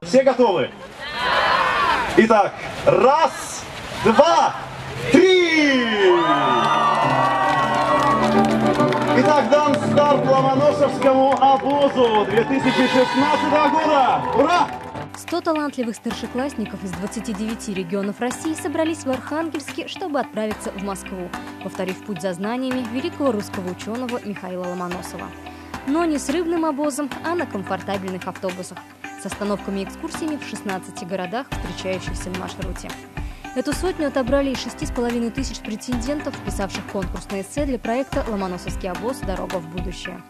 Все готовы? Итак, раз, два, три! Итак, дан старт Ломоносовскому обозу 2016 года! Ура! 100 талантливых старшеклассников из 29 регионов России собрались в Архангельске, чтобы отправиться в Москву, повторив путь за знаниями великого русского ученого Михаила Ломоносова. Но не с рыбным обозом, а на комфортабельных автобусах, с остановками и экскурсиями в 16 городах, встречающихся на маршруте. Эту сотню отобрали из 6,5 тысяч претендентов, вписавших конкурсное эссе для проекта «Ломоносовский обоз. Дорога в будущее».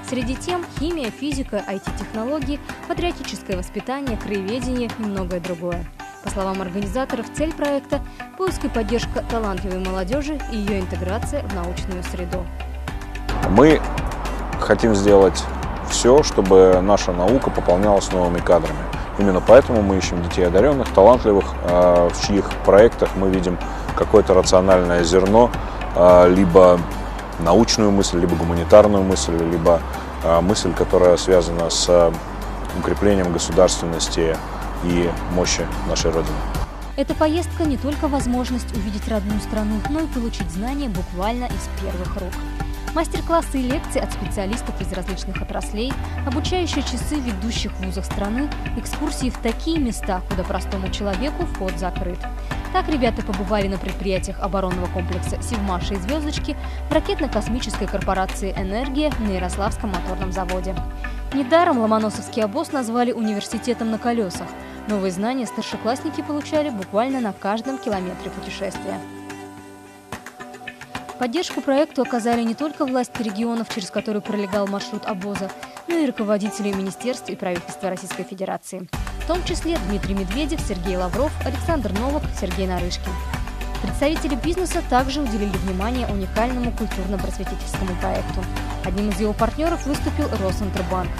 Среди тем – химия, физика, IT-технологии, патриотическое воспитание, краеведение и многое другое. По словам организаторов, цель проекта – поиск и поддержка талантливой молодежи и ее интеграция в научную среду. Мы хотим сделать все, чтобы наша наука пополнялась новыми кадрами. Именно поэтому мы ищем детей одаренных, талантливых, в чьих проектах мы видим какое-то рациональное зерно, либо научную мысль, либо гуманитарную мысль, либо мысль, которая связана с укреплением государственности и мощи нашей Родины. Эта поездка не только возможность увидеть родную страну, но и получить знания буквально из первых рук. Мастер-классы и лекции от специалистов из различных отраслей, обучающие часы в ведущих вузах страны, экскурсии в такие места, куда простому человеку вход закрыт. Так ребята побывали на предприятиях оборонного комплекса «Севмаша» и «Звездочки», в ракетно-космической корпорации «Энергия» на Ярославском моторном заводе. Недаром Ломоносовский обоз назвали университетом на колесах. Новые знания старшеклассники получали буквально на каждом километре путешествия. Поддержку проекту оказали не только власти регионов, через которые пролегал маршрут обоза, но и руководители министерств и правительства Российской Федерации. В том числе Дмитрий Медведев, Сергей Лавров, Александр Новак, Сергей Нарышкин. Представители бизнеса также уделили внимание уникальному культурно-просветительскому проекту. Одним из его партнеров выступил Росинтербанк.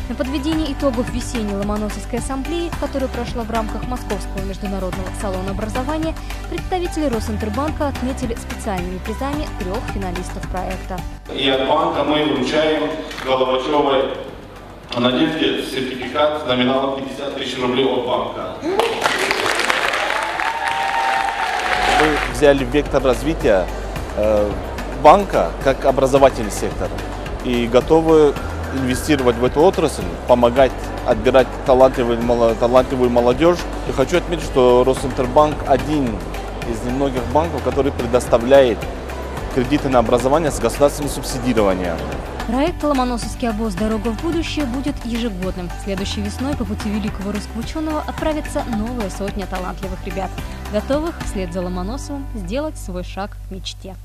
На подведении итогов весенней Ломоносовской ассамблеи, которая прошла в рамках Московского международного салона образования, представители Росинтербанка отметили специальными призами 3 финалистов проекта. И от банка мы вручаем Головачевой Надежде сертификат с номиналом 50 тысяч рублей от банка. Мы взяли вектор развития банка как образовательный сектор и готовы инвестировать в эту отрасль, помогать отбирать талантливую молодежь. И хочу отметить, что Росинтербанк один из немногих банков, который предоставляет кредиты на образование с государственным субсидированием. Проект «Ломоносовский обоз. Дорога в будущее» будет ежегодным. Следующей весной по пути великого русского ученого отправится новая сотня талантливых ребят, готовых вслед за Ломоносовым сделать свой шаг к мечте.